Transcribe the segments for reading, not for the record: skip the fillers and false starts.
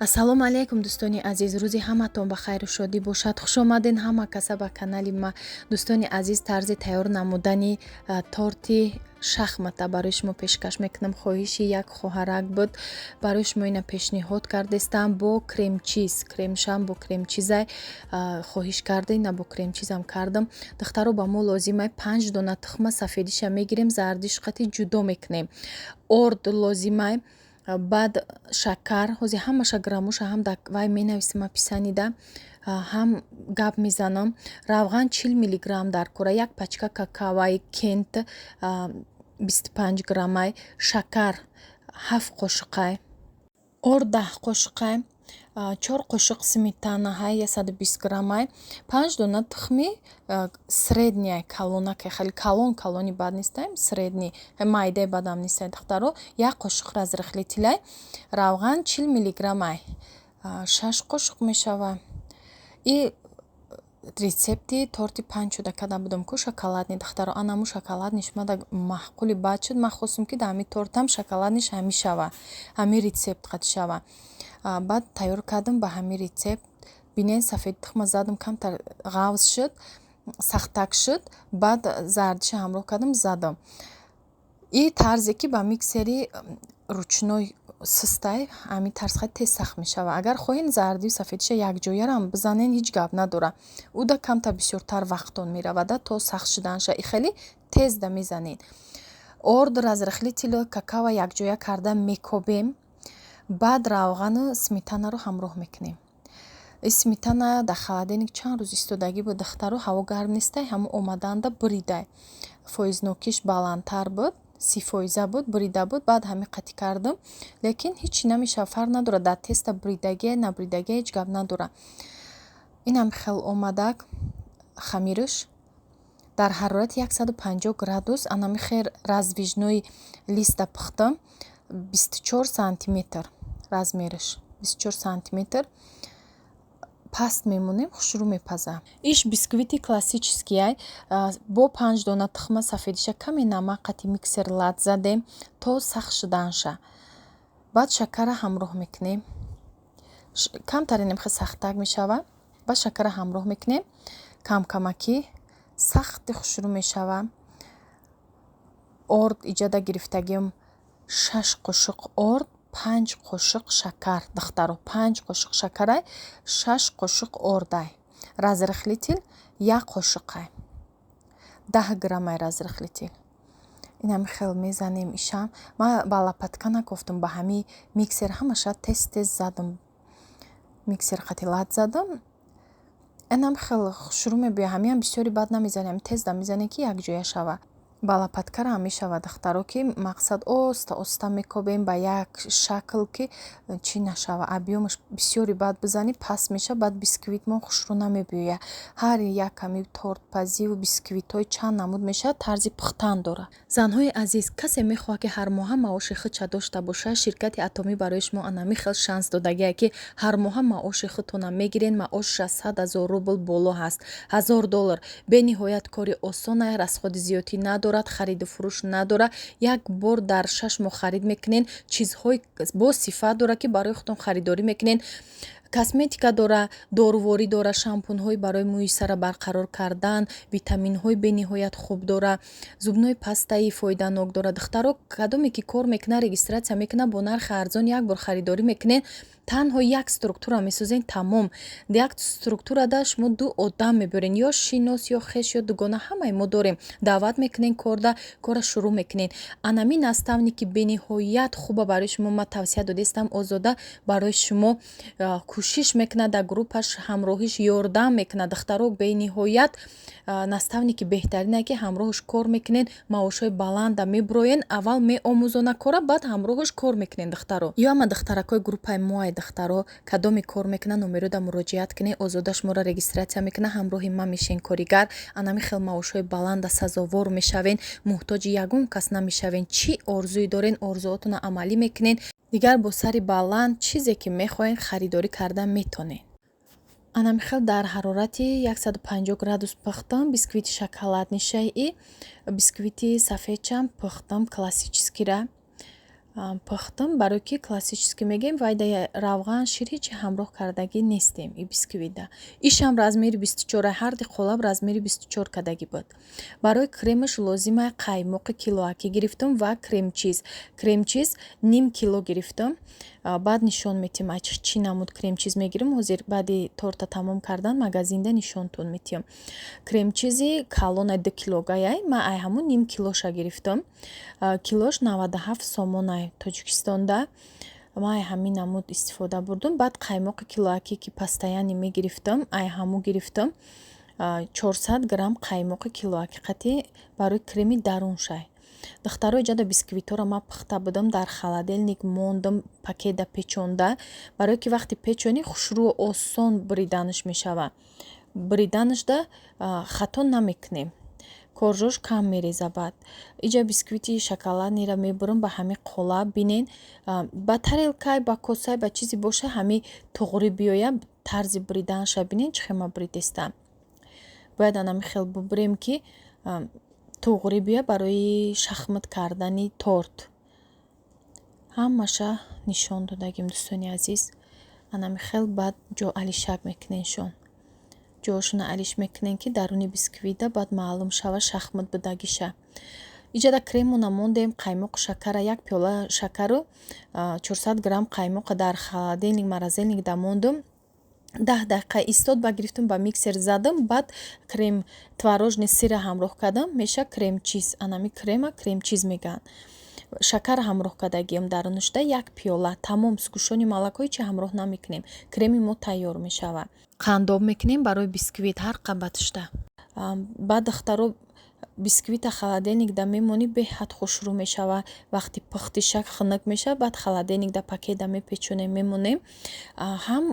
ассалому алайкум дӯстони азиз, рӯзи ҳаматон ба хайру шодӣ бошад. хуш омадин ҳама каса ба канали ма. дӯстони азиз, тарзи тайёр намудани торти шахмата барои шумо пешкаш мекунам. хоҳиши як хоҳарак буд, барои шумо ина пешниҳод кардестам бо кремчиз, кремшам бо кремчизай хоҳиш карда, ина бо кремчизам кардам. духтаро ба мо лозимай 5 дона тухма сафедиша мегирем, зардиш қати ҷудо мекунем. орд лозимай, баъд шакар, ҳозир ҳамаша граммуша ҳам дар вай менависам, писанида ҳам гап мезанам. равған 40 миллиграмм дар кора, як пачка какаваи кент 25 граммай, шакар 7 қошиқай, орд 10 қошиқай, 4 қошиқ сметанаҳай 120 граммай, 5 дона тухми средняй калонакай, хеле калони бад нестаем, средний майдай бадам нестаем духтаро, 1 қошиқ разрыхлителай, равған 40 миллиграммай 6 қошиқ мешава. И рецепти торти панчуда када будам ку шоколадни духтаро, анаму шоколадниш мада маҳқули бад шуд. ман хостам ки дар ҳами тортам шоколадниш ҳами шава, ҳами рецепт қад шава. баъд тайёр кардам ба ҳами рецепт. бинен сафеди тухма задам, камтар ғавз шуд, сахтак шуд. баъд зардиша ҳамроҳ кардам, задам. И тарзе ки ба миксери ручной систай, ҳами тарзха тез сахт мешава. агар хоҳен зардию сафедиша якҷоярам бизанен, ҳеҷ гап надора. уда камтар бисёртар вақтон меравада то сахт шуданша, и хеле тезда мезанен. орд разрыхлителу какао якҷоя карда мекобем. баъд равғану сметанаро ҳамроҳ мекунем. сметана дар холодильник чанд рӯз истодагӣ буд духтаро, ҳаво гарм нестай, ҳама омаданда биридай. фоизнокиш баландтар буд, 30% буд, бирида буд. баъд ҳами қатӣ кардам, лекин ҳечи намешава, фарқ надора дар теста биридагия набиридагия, ҳеҷ гап надора. инам хел омадак хамириш дар ҳарорати 150 градус, анами хел раздвижной листа пухтам, 24 сантиметр размериш, 24 сантиметр паст мемонем, хушрӯ мепаза. иш бисквити классический, бо 5 дона тухма сафедиша каме намак қати миксер лад задем то сахт шуданша. баъд шакара ҳамроҳ мекунем, камтаре намхе сахтак мешава. баъд шакара ҳамроҳ мекунем, камкамакӣ сахти хушрӯ мешава. орд иҷада гирифтагиам 6 қошиқ орд, 5 қошиқ шакар духтаро, 5 қошиқ шакарай, 6 қошиқ ордай, разрыхлител 1 қошиқай, 10 граммай разрыхлител. инами хел мезанем ишам. ман ба лопатка накофтам, ба ҳами миксер ҳамаша тез задам, миксер қати лад задам. инам хел хушрӯ мебиёд, ҳамиам бисёри бад намезанем, тезда мезанем ки якҷоя шава. ба лопаткара ҳам мешава духтаро, ки мақсад оста оста мекобем ба як шакл ки чӣ нашава, объёмаш бисёри бад бизани паст меша, баъд бисквит мо хушрӯ намебиёяд. ҳар яками тортпазиву бисквитҳои чанд намуд мешавад, тарзи пухтан дора. занҳои азиз, касе мехоҳад ки ҳар моҳа маоши худша дошта бошад, ширкати атомӣ барои шумо анами хел шанс додагия ки ҳар моҳа маоши худтона мегирен. маош 600 000 рубл боло ҳаст, $1000. бениҳоят кори осона, расходи зиёдӣ надорад, хариду фурӯш надора. як бор дар 6 моҳ харид мекунен, чизҳои бо сифат дора ки барои худтон харидорӣ мекунен. косметика дора, доруворӣ дора, шампунҳои барои мӯи сара барқарор кардан, витаминҳои бениҳоят хуб дора, зубнои пастаи фоиданок дора. духтаро, кадоме ки кор мекуна, регистратсия мекуна, бо нархи арзон як бор харидорӣ мекунен, танҳо як структура месозен, тамом. як структурада шумо 2 одам мебарен, ё шинос ё хеш ё дугона, ҳамаи мо дорем. даъват мекунен, кора шурӯъ мекунен. анами наставники бениҳоят хуба барои шумо ма тавсия додестам, озода барои шумо кӯшиш мекуна, дар группаш ҳамроҳиш ёрдам мекуна. духтаро, бениҳоят наставники беҳтарина ки ҳамроҳаш кор мекунен, маошҳои баланда меброен, аввал меомӯзона кора, баъд ҳамроҳаш кор мекунен. духтаро, ё ама духтаракои группаи моай духтаро, кадоме кор мекуна, номерода муроҷиат кунед, озода шуморо регистратсия мекуна, ҳамроҳи ман мешен коригар. анами хел маошҳои баланда сазовор мешавен, муҳтоҷи ягон кас намешавен. чӣ орзуӣ дорен, орзуотона амалӣ мекунен. дигар бо сари баланд чизе ки мехоҳен харидорӣ карда метонен. анами хел дар ҳарорати 150 градус пухтам. бисквити шоколаднишаи бисквити сафедчам пухтам классическира. пухтам, барои ки классически мегем вайда равған шир ҳичи ҳамроҳ кардагӣ нестем и бисквита. Ишам размери 24, ҳарди қолаб размери 24 кадаги буд. Барои кремаш лозима қаймоқи килоаки гирифтам ва кремчиз. Кремчиз ним кило гирифтам. Баъд нишон метиҳам чӣ намуд кремчиз мегирам. ҳозир баъди торта тамом кардан магазинда нишонтон метиҳам. Кремчизи калона 2 килогаяй ма ай ҳамун ним килоша гирифтам. Килош 97 сомонай Тоҷикистонда. Ма ай ҳамин намуд истифода бурдам. Баъд қаймоқи килоаки ки пастаяни мегирифтам ай ҳаму гирифтам. 400 грамм қаймоқи килоаки қати барои креми даруншай. Духтаро иҷада бисквитора ма пухта будам дар холодильник мондам пакета печонда, барои ки вақти печони хушрӯ осон бриданаш мешава. Бриданашда хато намекунем. Коржош кам мереза. Баъд иҷа бисквити шоколаднира мебурам ба ҳами қолаб бинен ба тарелкай ба косай ба чизе боша ҳами туғри биёя тарзи бриданша бинен чӣ хема бридеста. Бояд анами хел бубурем ки туғри биёя барои шахмат кардани торт. Ҳамаша нишон додагим дӯстони азиз. Анами хел баъд ҷо алишак мекуненшон. ҷошуна алиш мекунен ки даруни бисквита баъд маълум шава шахмат будагиша. Иҷада кремона мондем қаймоқ шакара 1 пиёла шакару 400 грамм қаймоқа дар холодильник морозилник дамондум. 10 дақиқа истод ба гирифтам ба миксер задам. Баъд крем творожни сира ҳамроҳ кардам. Меша кремчиз. Анами крема кремчиз меган. Шакар ҳамроҳ кардагиам дарунашда 1 пиёла. Тамом сукушони молоко ҳичи ҳамроҳ намекунем. Креми мо тайёр мешава. Қандоб мекунем барои бисквит ҳар қабаташда. Баъд духтаро бисквита холодильникда мемони беҳад хушрӯ мешава. Вақти пухтишак хунук мешава. Баъд холодильникда пакета мепечонем мемонем. Ҳам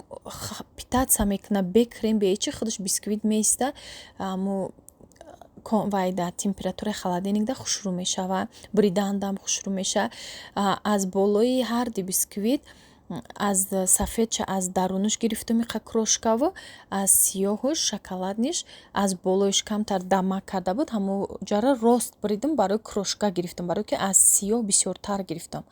питатса мекуна бе крем бе ҳичи худаш бисквит меиста. Вайда температураи холодильникда хушрӯ мешава. Бридандам хушрӯ меша. Аз болои ҳарди бисквит аз сафедша аз дарунаш гирифтам иқа крошкаву аз сиёҳуш шоколадниш аз болоиш камтар дамак карда буд. Ҳамо ҷара рост бридам барои крошка гирифтам, барои ки аз сиёҳ бисёртар гирифтам.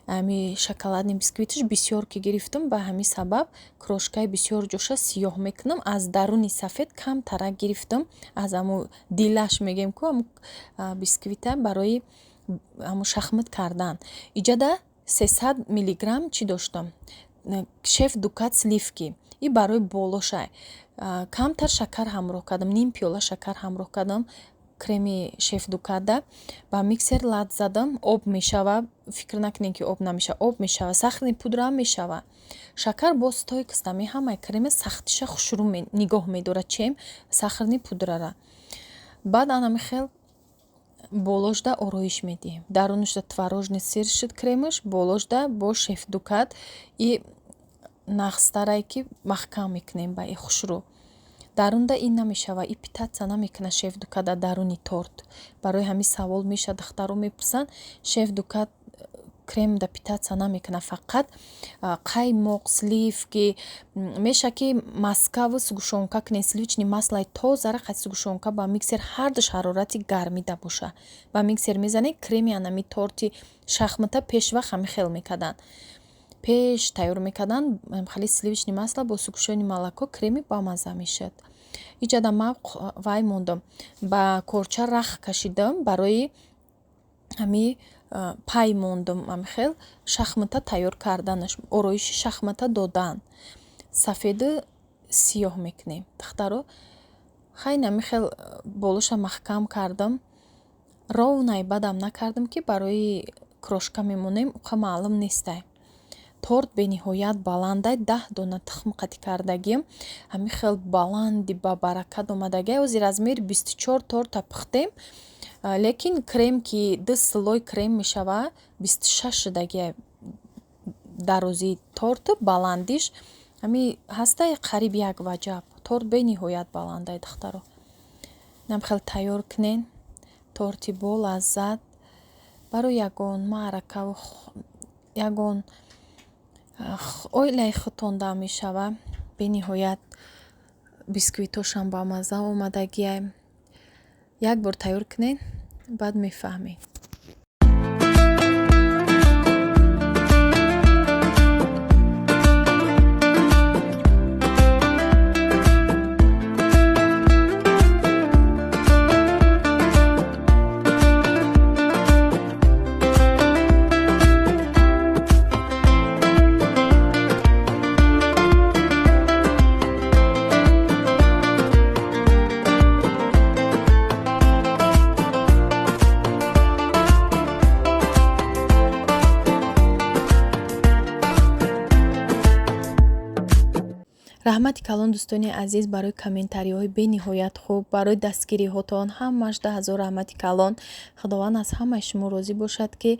Ами шоколадни бисквиташ бисёр ки гирифтам ба ҳамин сабаб крошкаи бисёр ҷоша сиёҳ мекунам. Аз даруни сафед камтарак гирифтам. Аз ҳамо дилаш мегем ку ҳамо бисквита барои ҳамо шахмат кардан. Иҷада 300 миллиграмм чӣ доштам? Шеф Дукат сливки. И барои болошай. Камтар шакар ҳамроҳ кардам. Ним пиёла шакар ҳамроҳ кардам. Креми шеф Дукада ба миксер лад задам. Об мешава. Фикр накунем ки об намешава. Об мешава. Сахарни пудра ҳам мешава. Шакар бо стойкаста меҳамай крема сахтиша хушрӯ нигоҳ медорад чем сахарни пудрара. Баъд анами хел болошда ороиш медиҳем. Дарунашда творожный сир шуд кремаш, болошда бо шеф Дукат и нахстарай ки маҳкам мекунем ба и хушрӯ. Дарунда ин намешава, и питатса намекуна шеф Дукат даруни торт. Барои ҳамин савол меша духтаро мепурсанд шеф Дукат крем да питатса намекуна, фақат қаймоқ сливки меша ки маскаву сугушонка кунен сливични маслай тозара қати сугушонка ба миксер ҳардуш ҳарорати гармида боша. Ба миксер мезанед креми анами торти шахмата пешвақт ҳами хел мекардан. Пеш тайёр мекардан хали сливични масла бо сугушони молоко креми бамаза мешад. Иҷада ма вай мондам. Ба корча рах кашидам барои ҳами пай мондам амхел шахмата тайёр карданаш. Ороиши шахмата додан. Сафеду сиёҳ мекунем. Духтаро хайни амхел болоша маҳкам кардам. Ровнай бадам накардам ки барои крошка мемонем уқа маълум нестай. Торт бениҳоят баландай 10 дона тухм қатӣ кардагим. Ҳамин хел баланди ба баракат омадагия. Ҳозир размери 24 торта пухтем. Лекин крем ки 2 слой крем мешава 26 шудагия дарозии торту баландиш ҳами ҳастай қариб як ваҷаб. Торт бениҳоят баландай духтаро. Нам хел тайёр кунен. Торти бо лаззат барои ягон маъракаву ягон оилаи хутонда мешава. Бениҳоят бисквитошам ба мазза омадагия. Як бор тайёр кунен, баъд мефаҳмед. раҳмати калон дӯстони азиз барои комментариҳои бениҳоят хуб, барои дастгириҳотон ҳамаш 10,000 раҳмати калон. Худованд аз ҳамаи шумо розӣ бошад, ки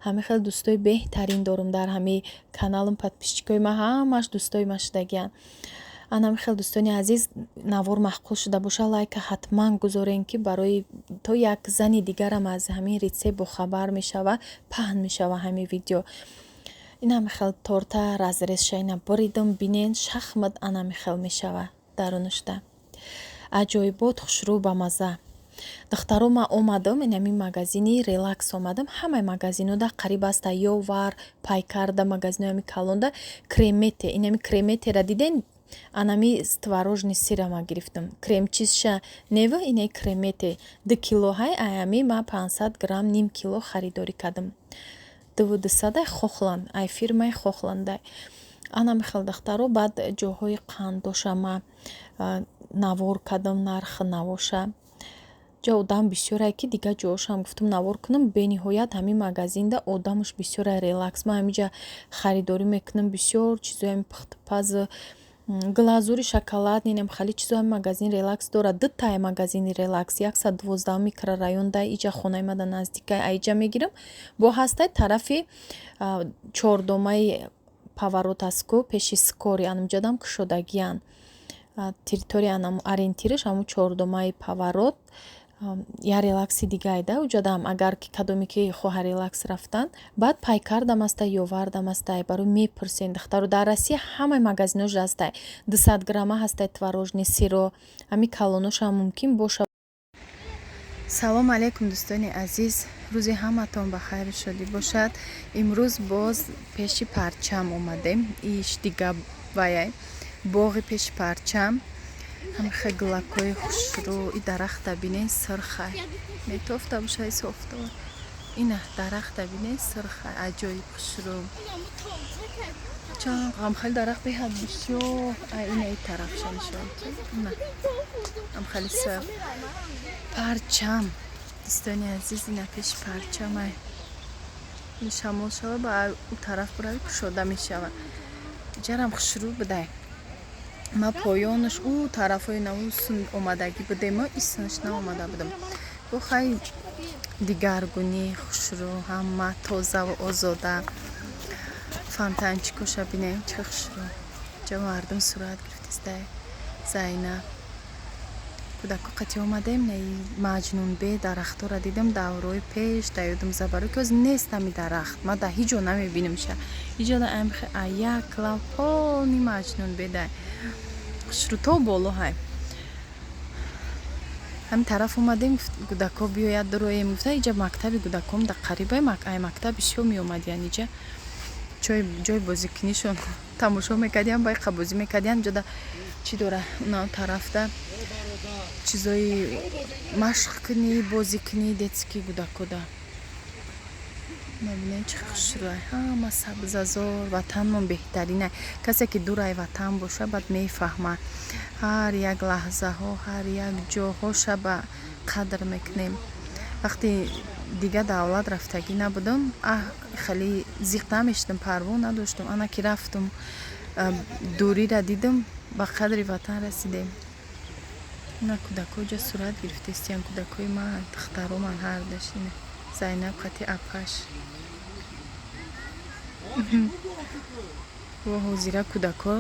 ҳамин хел дӯстои беҳтарин дорум дар ҳамин каналам. подписчикои ман ҳамаш дӯстои ман шудагиянд. анам хел дӯстони азиз, навор маҳқул шуда боша лайка ҳатман гузорен, ки барои то як зани дигарам аз ҳамин рецепт бохабар мешава, паҳн мешава ҳамин видео. ина михел торта разрезша ина буридам бинен шахмат ана михел мешава дарунушда. аҷоибот хушрӯ ба маза. духтаро ма омадам инами магазини релакс омадам. ҳамаи магазинода қариб аста ёвар, пайкарда, магазиноями калонда кремете, инами креметера диден, анами творожный сира ма гирифтам. Кремчизша нева инаи кремете 2 кило ҳай аями ма 500 грамм ним кило харидорӣ кардам. 200 хохланд ай фирмаи хохланда. ана михел дахтаро баъд ҷоҳои қандоша ма навор кардам, нарх навоша ҷа одам бисёрае, ки дига ҷоҳошам гуфтам навор кунам. бениҳоят ҳамин магазинда одамаш бисёрае релакс. ман ҳаминҷа харидорӣ мекунам бисёр чизоями пухтупаз, глазури шоколад, нинам хали чизоями магазин релакс дорад. дутае магазини релакс 112 микрорайонда иҷа хонаи мада наздикай аиҷа мегирам. бо ҳастаи тарафи чордомаи паворотаску пеши скори анамҷадам кушодагиян. территория анам ориентираш ҳамун чордомаи паворот. я релакси дигайда уҷадам агар ки кадоме ки хоҳа релакс рафтан. баъд пайкардам астай ёвардам астай барои мепурсен дахтаро. дар Россия ҳамаи магазинош ҳастай 200 грамма ҳастай творожный сиро ҳами калоношам мумкин боша. салом алейкум дӯстони азиз, рӯзи ҳаматон ба хайру шодӣ бошад. имрӯз боз пеши парчам омадем. иш дига ваяй боғи пеши парчам. ҳамихе гулакҳои хушрӯ. и дарахта бинен сирхай метофта бошай софтор. ина дарахта бинен сирхай аҷоиб хушрӯ. чанд ғамхали дарахт беҳад бисёр. ина и тарафша нишон ина ғамхали сир парчам. дӯстони азиз ина пеши парчамай шамол шава ба у тараф бурави кушода мешава. ҷарам хушрӯ будай. ма поёнаш у тарафҳои навусун омадагӣ будем, ма иснаш наомада будам. бо хай дигаргунӣ хушрӯ ҳама тозаву озода. фонтанчикоша бинем чӣ хушрӯ. ҷа мардум сурат гирифтистай зайнаб кӯдако қати омадем наи маҷнунбе дарахтора дидам даврои пеш да ёдам забаро ки оз нест ҳами дарахт. ма да ҳиҷ ҷо намебинамша. иҷода амхе аяк лавполни маҷнунбе дай хушрӯ то боло ҳай. ҳамин тараф омадем кӯдако биёяд дуроем гуфта иҷа мактаби кӯдаком да қарибай ай мактаб бисёр меомадиян. иҷа ҷои бозикунишон тамошо мекардиям байқа бозӣ мекардиям. ҷода чӣ дора уна тарафда чизои машқ кунӣ бозӣ кунӣ детский кӯдакода. мебинем чӣ хушрӯай ҳама сабзазор. ватанмон беҳтаринай. касе ки дурай ватан боша баъд мефаҳма ҳар як лаҳзаҳо ҳар як ҷоҳоша ба қадр мекунем. вақти дига давлат рафтагӣ набудам хеле зиқ намешидам, парво надоштам. ана ки рафтам дурира дидам ба қадри ватан расидем. ина кӯдако ҷа сурат гирифтестиян кӯдакои ман духтаро ман ҳардаш. ина зайнаб қати апаш ва ҳозира кӯдако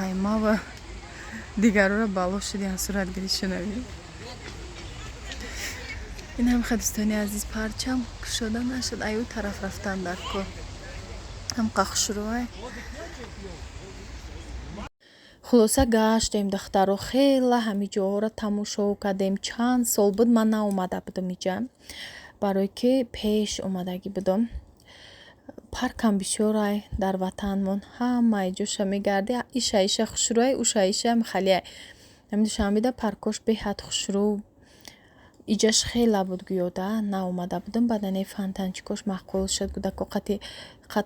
айма ва дигарора бало шудиан суратгиришунави. ин ҳам хадистони азиз парчам кушода нашуд аю тараф рафтан дар кор ҳам қахшурӯай. хулоса гаштем дахтаро хела ҳами ҷоҳоро тамошо кардем. чанд сол буд ман наомада будам иҷа барое ки пеш омадагӣ будам. паркам бисёрай дар ватанмон ҳамаи ҷоша мегарди. иша хушрӯай уша ишам халиай намидушамида паркош беҳад хушрӯ. иҷаш хела буд гӯёда наомада будам. баъдане фонтанчикош маъқул шуд. кӯдако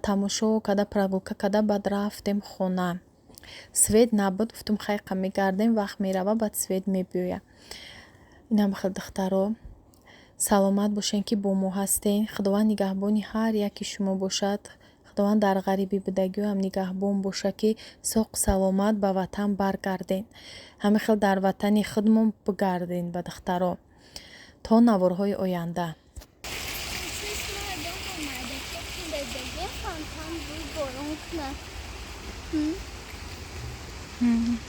тамошо када прогулка када баъд рафтем хона. свет набуд. гуфтам хайқа мегардем вақт мерава баъд свет мебиёя. инам хел духтаро саломат бошен ки бо мо ҳастен. худованд нигаҳбони ҳар яки шумо бошад. худованд дар ғарибӣ будагиҳоям нигаҳбон боша, ки соқ саломат ба ватан баргарден. Ҳамин хел дар ватани худмон бигарден ба духтаро то наворҳои оянда.